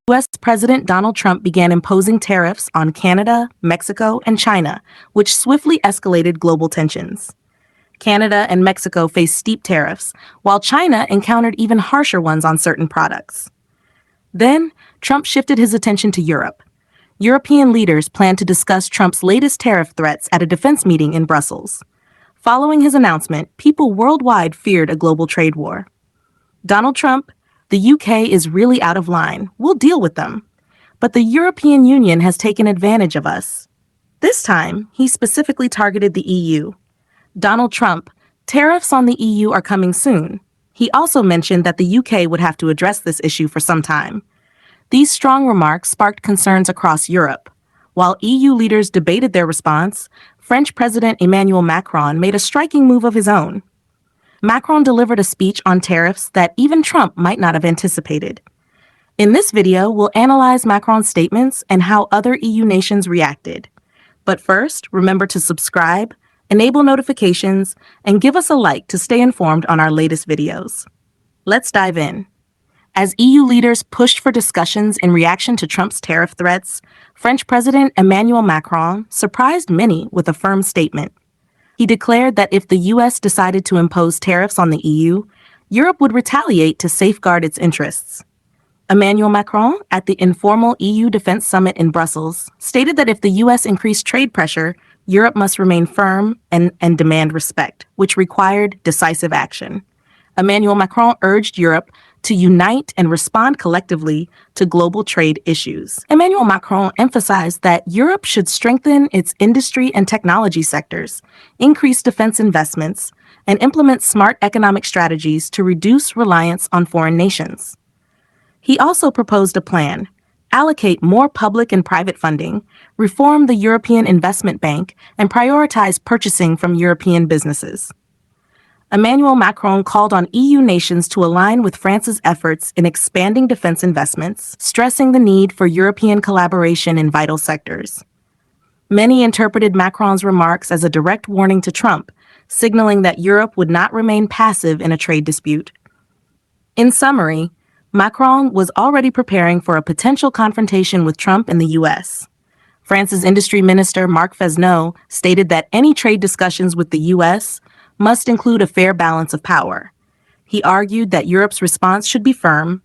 U.S. President Donald Trump began imposing tariffs on Canada, Mexico, and China, which swiftly escalated global tensions. Canada and Mexico faced steep tariffs, while China encountered even harsher ones on certain products. Then, Trump shifted his attention to Europe. European leaders planned to discuss Trump's latest tariff threats at a defense meeting in Brussels. Following his announcement, people worldwide feared a global trade war. Donald Trump, the UK is really out of line. We'll deal with them. But the European Union has taken advantage of us. This time, he specifically targeted the EU. Donald Trump, tariffs on the EU are coming soon. He also mentioned that the UK would have to address this issue for some time. These strong remarks sparked concerns across Europe. While EU leaders debated their response, French President Emmanuel Macron made a striking move of his own. Macron delivered a speech on tariffs that even Trump might not have anticipated. In this video, we'll analyze Macron's statements and how other EU nations reacted. But first, remember to subscribe, enable notifications, and give us a like to stay informed on our latest videos. Let's dive in. As EU leaders pushed for discussions in reaction to Trump's tariff threats, French President Emmanuel Macron surprised many with a firm statement. He declared that if the U.S. decided to impose tariffs on the EU, Europe would retaliate to safeguard its interests. Emmanuel Macron, at the informal EU Defense Summit in Brussels, stated that if the U.S. increased trade pressure, Europe must remain firm and demand respect, which required decisive action. Emmanuel Macron urged Europe to unite and respond collectively to global trade issues. Emmanuel Macron emphasized that Europe should strengthen its industry and technology sectors, increase defense investments, and implement smart economic strategies to reduce reliance on foreign nations. He also proposed a plan: allocate more public and private funding, reform the European Investment Bank, and prioritize purchasing from European businesses. Emmanuel Macron called on EU nations to align with France's efforts in expanding defense investments, stressing the need for European collaboration in vital sectors. Many interpreted Macron's remarks as a direct warning to Trump, signaling that Europe would not remain passive in a trade dispute. In summary, Macron was already preparing for a potential confrontation with Trump in the U.S. France's Industry Minister Marc Fesneau stated that any trade discussions with the U.S. must include a fair balance of power. He argued that Europe's response should be firm,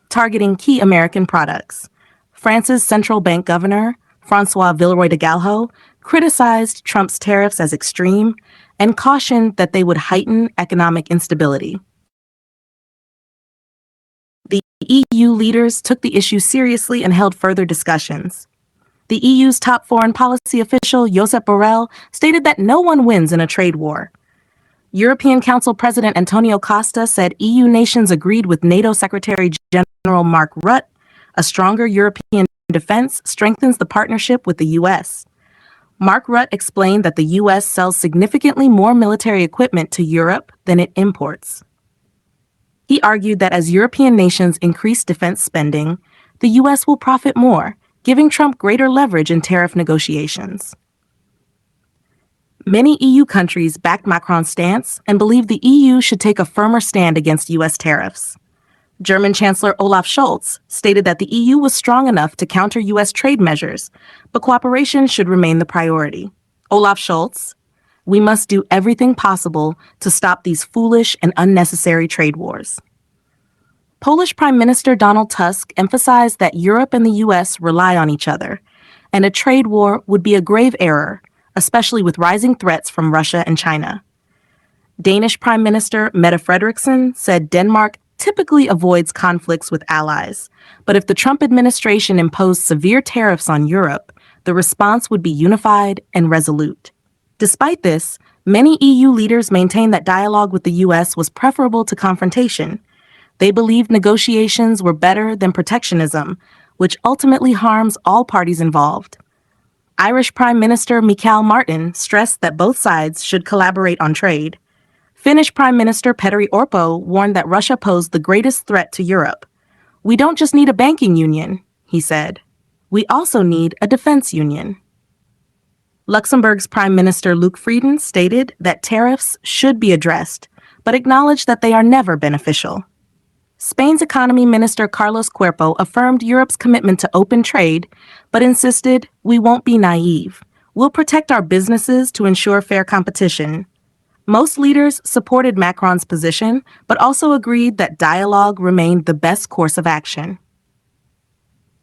targeting key American products. France's central bank governor, François Villeroy de Galhau, criticized Trump's tariffs as extreme and cautioned that they would heighten economic instability. The EU leaders took the issue seriously and held further discussions. The EU's top foreign policy official, Josep Borrell, stated that no one wins in a trade war. European Council President Antonio Costa said EU nations agreed with NATO Secretary General Mark Rutte. A stronger European defense strengthens the partnership with the U.S. Mark Rutte explained that the U.S. sells significantly more military equipment to Europe than it imports. He argued that as European nations increase defense spending, the U.S. will profit more, giving Trump greater leverage in tariff negotiations. Many EU countries backed Macron's stance and believed the EU should take a firmer stand against U.S. tariffs. German Chancellor Olaf Scholz stated that the EU was strong enough to counter U.S. trade measures, but cooperation should remain the priority. Olaf Scholz: "We must do everything possible to stop these foolish and unnecessary trade wars." Polish Prime Minister Donald Tusk emphasized that Europe and the U.S. rely on each other, and a trade war would be a grave error, especially with rising threats from Russia and China. Danish Prime Minister Mette Frederiksen said Denmark typically avoids conflicts with allies, but if the Trump administration imposed severe tariffs on Europe, the response would be unified and resolute. Despite this, many EU leaders maintained that dialogue with the U.S. was preferable to confrontation. They believed negotiations were better than protectionism, which ultimately harms all parties involved. Irish Prime Minister Michael Martin stressed that both sides should collaborate on trade. Finnish Prime Minister Petteri Orpo warned that Russia posed the greatest threat to Europe. "We don't just need a banking union," he said. "We also need a defense union." Luxembourg's Prime Minister Luc Frieden stated that tariffs should be addressed, but acknowledged that they are never beneficial. Spain's economy minister Carlos Cuerpo affirmed Europe's commitment to open trade, but insisted, "We won't be naive. We'll protect our businesses to ensure fair competition." Most leaders supported Macron's position, but also agreed that dialogue remained the best course of action.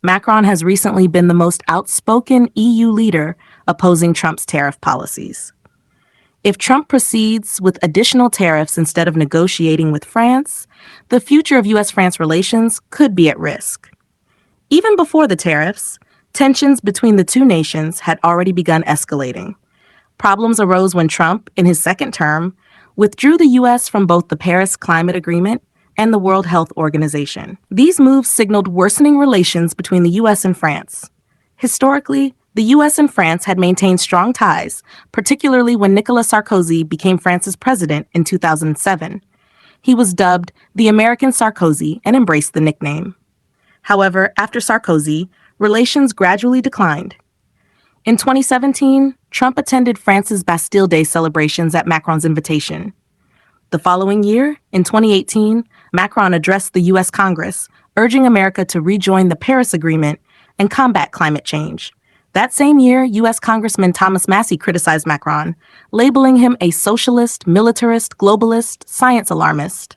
Macron has recently been the most outspoken EU leader opposing Trump's tariff policies. If Trump proceeds with additional tariffs instead of negotiating with France, the future of U.S.-France relations could be at risk. Even before the tariffs, tensions between the two nations had already begun escalating. Problems arose when Trump, in his second term, withdrew the U.S. from both the Paris Climate Agreement and the World Health Organization. These moves signaled worsening relations between the U.S. and France. Historically, the U.S. and France had maintained strong ties, particularly when Nicolas Sarkozy became France's president in 2007. He was dubbed the American Sarkozy and embraced the nickname. However, after Sarkozy, relations gradually declined. In 2017, Trump attended France's Bastille Day celebrations at Macron's invitation. The following year, in 2018, Macron addressed the U.S. Congress, urging America to rejoin the Paris Agreement and combat climate change. That same year, U.S. Congressman Thomas Massie criticized Macron, labeling him a socialist, militarist, globalist, science alarmist.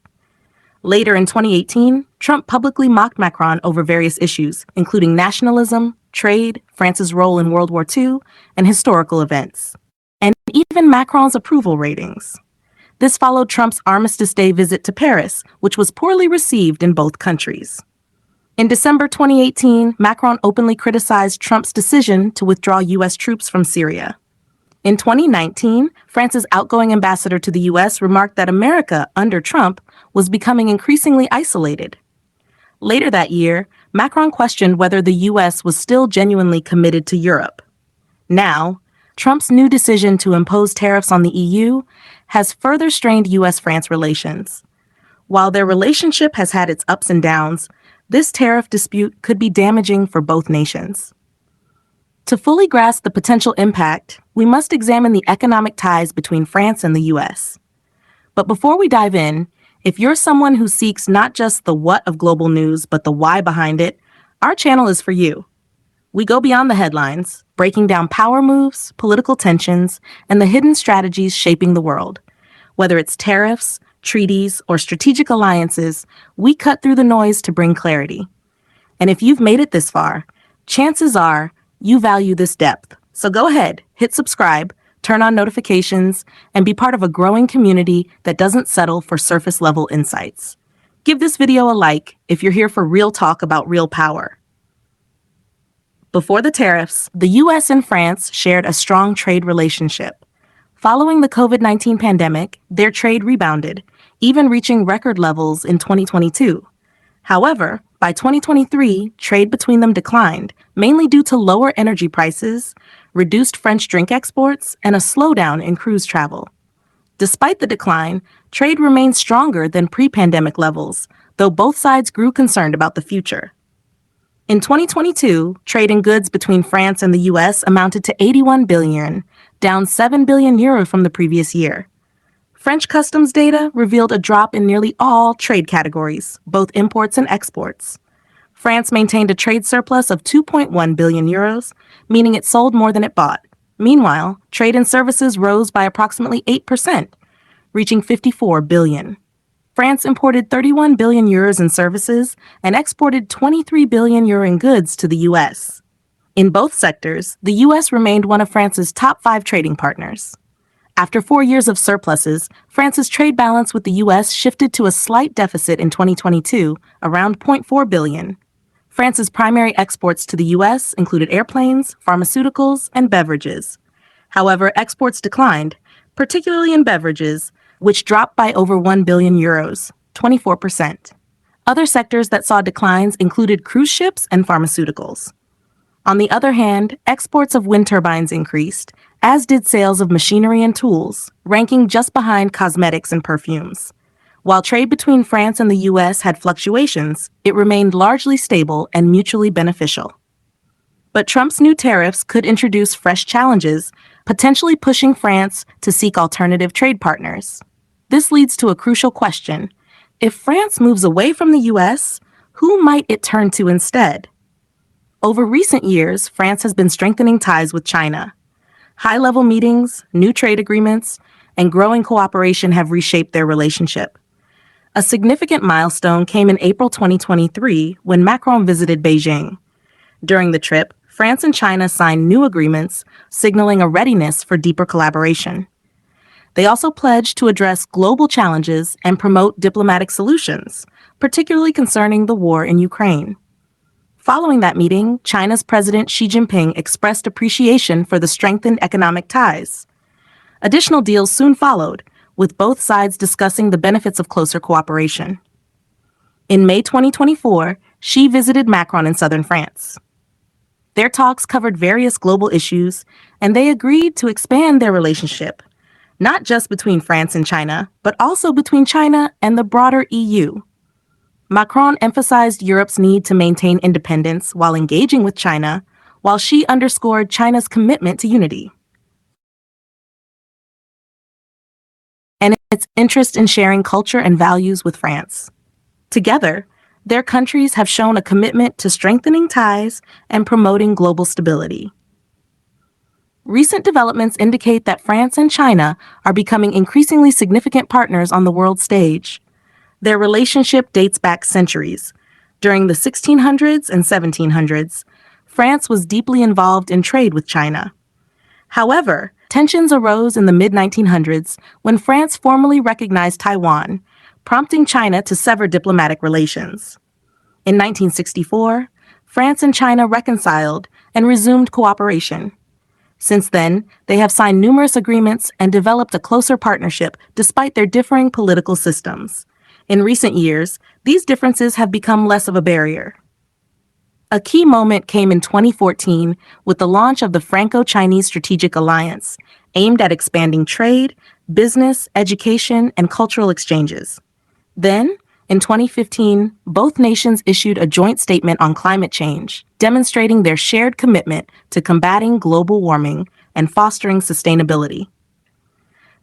Later in 2018, Trump publicly mocked Macron over various issues, including nationalism, trade, France's role in World War II, and historical events, and even Macron's approval ratings. This followed Trump's Armistice Day visit to Paris, which was poorly received in both countries. In December 2018, Macron openly criticized Trump's decision to withdraw U.S. troops from Syria. In 2019, France's outgoing ambassador to the U.S. remarked that America, under Trump, was becoming increasingly isolated. Later that year, Macron questioned whether the U.S. was still genuinely committed to Europe. Now, Trump's new decision to impose tariffs on the EU has further strained U.S.-France relations. While their relationship has had its ups and downs, this tariff dispute could be damaging for both nations. To fully grasp the potential impact, we must examine the economic ties between France and the U.S. But before we dive in, if you're someone who seeks not just the what of global news, but the why behind it, our channel is for you. We go beyond the headlines, breaking down power moves, political tensions, and the hidden strategies shaping the world. Whether it's tariffs, treaties, or strategic alliances, we cut through the noise to bring clarity. And if you've made it this far, chances are you value this depth. So go ahead, hit subscribe, turn on notifications, and be part of a growing community that doesn't settle for surface-level insights. Give this video a like if you're here for real talk about real power. Before the tariffs, the U.S. and France shared a strong trade relationship. Following the COVID-19 pandemic, their trade rebounded, even reaching record levels in 2022. However, by 2023, trade between them declined, mainly due to lower energy prices, reduced French drink exports, and a slowdown in cruise travel. Despite the decline, trade remained stronger than pre-pandemic levels, though both sides grew concerned about the future. In 2022, trade in goods between France and the U.S. amounted to 81 billion, down 7 billion euro from the previous year. French customs data revealed a drop in nearly all trade categories, both imports and exports. France maintained a trade surplus of 2.1 billion euros, meaning it sold more than it bought. Meanwhile, trade in services rose by approximately 8%, reaching 54 billion. France imported 31 billion euros in services and exported 23 billion euro in goods to the U.S. In both sectors, the U.S. remained one of France's top 5 trading partners. After 4 years of surpluses, France's trade balance with the U.S. shifted to a slight deficit in 2022, around 0.4 billion. France's primary exports to the U.S. included airplanes, pharmaceuticals, and beverages. However, exports declined, particularly in beverages, which dropped by over 1 billion euros, 24%. Other sectors that saw declines included cruise ships and pharmaceuticals. On the other hand, exports of wind turbines increased, as did sales of machinery and tools, ranking just behind cosmetics and perfumes. While trade between France and the U.S. had fluctuations, it remained largely stable and mutually beneficial. But Trump's new tariffs could introduce fresh challenges, potentially pushing France to seek alternative trade partners. This leads to a crucial question. if France moves away from the US, who might it turn to instead? Over recent years, France has been strengthening ties with China. High-level meetings, new trade agreements, and growing cooperation have reshaped their relationship. A significant milestone came in April 2023 when Macron visited Beijing. During the trip, France and China signed new agreements, signaling a readiness for deeper collaboration. They also pledged to address global challenges and promote diplomatic solutions, particularly concerning the war in Ukraine. Following that meeting, China's President Xi Jinping expressed appreciation for the strengthened economic ties. Additional deals soon followed, with both sides discussing the benefits of closer cooperation. In May 2024, Xi visited Macron in southern France. Their talks covered various global issues, and they agreed to expand their relationship, not just between France and China, but also between China and the broader EU. Macron emphasized Europe's need to maintain independence while engaging with China, while Xi underscored China's commitment to unity and its interest in sharing culture and values with France. Together, their countries have shown a commitment to strengthening ties and promoting global stability. Recent developments indicate that France and China are becoming increasingly significant partners on the world stage. Their relationship dates back centuries. During the 1600s and 1700s, France was deeply involved in trade with China. However, tensions arose in the mid-1900s when France formally recognized Taiwan, prompting China to sever diplomatic relations. In 1964, France and China reconciled and resumed cooperation. Since then, they have signed numerous agreements and developed a closer partnership despite their differing political systems. In recent years, these differences have become less of a barrier. A key moment came in 2014 with the launch of the Franco-Chinese Strategic Alliance, aimed at expanding trade, business, education, and cultural exchanges. Then, in 2015, both nations issued a joint statement on climate change, demonstrating their shared commitment to combating global warming and fostering sustainability.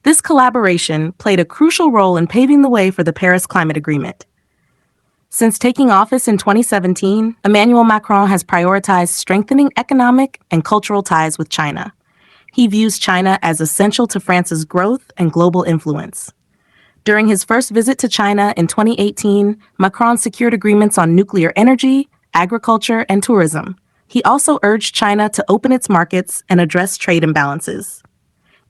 This collaboration played a crucial role in paving the way for the Paris Climate Agreement. Since taking office in 2017, Emmanuel Macron has prioritized strengthening economic and cultural ties with China. He views China as essential to France's growth and global influence. During his first visit to China in 2018, Macron secured agreements on nuclear energy, agriculture, and tourism. He also urged China to open its markets and address trade imbalances.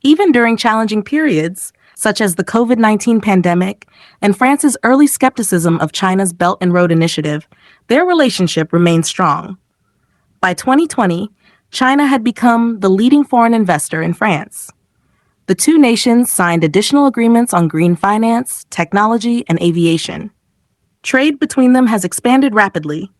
Even during challenging periods, such as the COVID-19 pandemic and France's early skepticism of China's Belt and Road Initiative, their relationship remained strong. By 2020, China had become the leading foreign investor in France. The two nations signed additional agreements on green finance, technology, and aviation. Trade between them has expanded rapidly.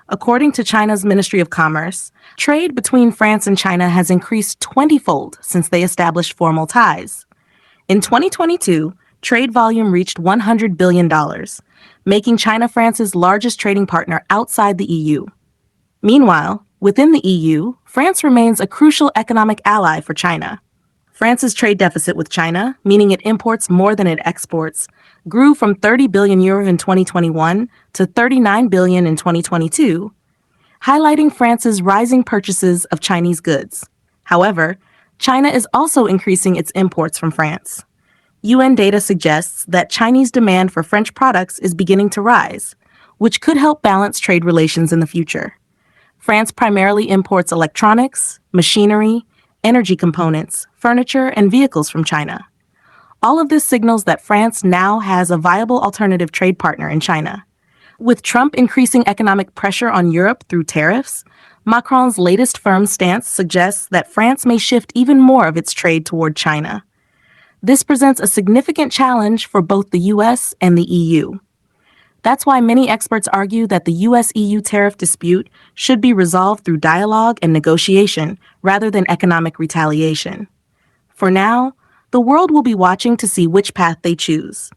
According to China's Ministry of Commerce, trade between France and China has increased 20-fold since they established formal ties. In 2022, trade volume reached $100 billion, making China France's largest trading partner outside the EU. Meanwhile, within the EU, France remains a crucial economic ally for China. France's trade deficit with China, meaning it imports more than it exports, grew from 30 billion euro in 2021 to 39 billion in 2022, highlighting France's rising purchases of Chinese goods. However, China is also increasing its imports from France. UN data suggests that Chinese demand for French products is beginning to rise, which could help balance trade relations in the future. France primarily imports electronics, machinery, energy components, furniture, and vehicles from China. All of this signals that France now has a viable alternative trade partner in China. With Trump increasing economic pressure on Europe through tariffs, Macron's latest firm stance suggests that France may shift even more of its trade toward China. This presents a significant challenge for both the US and the EU. That's why many experts argue that the US-EU tariff dispute should be resolved through dialogue and negotiation rather than economic retaliation. For now, the world will be watching to see which path they choose.